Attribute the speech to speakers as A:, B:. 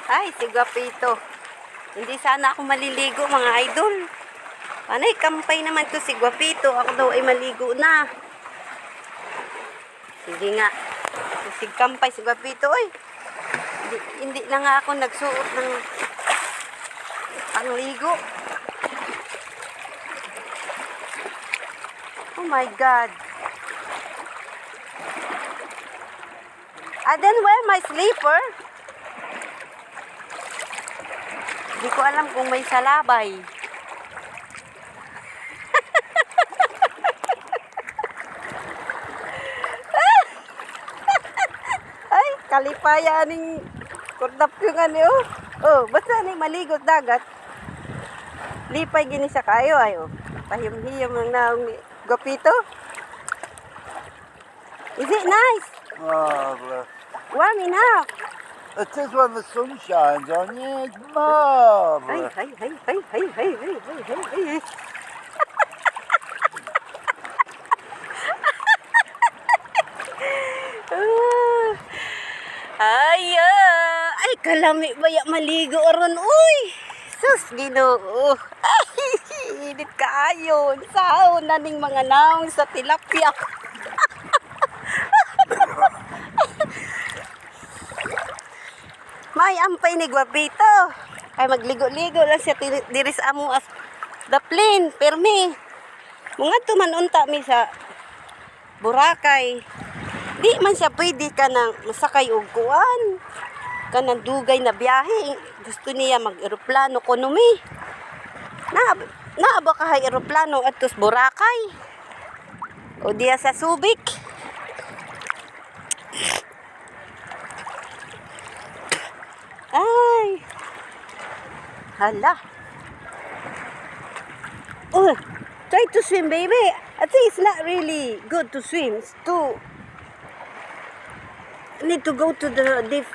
A: Ay, si Guapito. Hindi sana ako maliligo, mga idol. Panay, kampay naman to si Guapito. Ako daw ay maligo na. Sige nga. Si kampay si Guapito, oy. Hindi na nga ako nagsuot ng pangligo. Oh my God. I didn't wear my sleeper. Hindi ko alam kung may salabay. Ay, kalipaya ning kurdap yung ano. Oh, basta ni maligot dagat. Lipay gini sa kayo ayo. Pahiyom-hiyom ng naong ni Guapito. Is it nice?
B: Marvelous.
A: Warm enough.
B: It is when the sun shines on you. It's
A: Ay,
B: marvelous.
A: ay, ay, ay, ay, ay, ay, ay, ay, ay. Ay, kalami ba ya maligo aron uy. Sus, Ginoo. Ay, init kaayo. Sahon na ning mga naong sa tilapia. May ampay ni Guapito. Ay magligo-ligo lang siya diri sa amo as the plane, permi. Mga tumanunta mi sa Boracay. Di man siya pwede ka nang masakay og kuan. Kanang dugay na biyahe. Gusto niya mag-eroplano konomi. Na ba ka eroplano atos Boracay? O diya sa Subic? Ay. Hala. Oh, try to swim, baby. I think it's not really good to swim. It's too need to go to the deep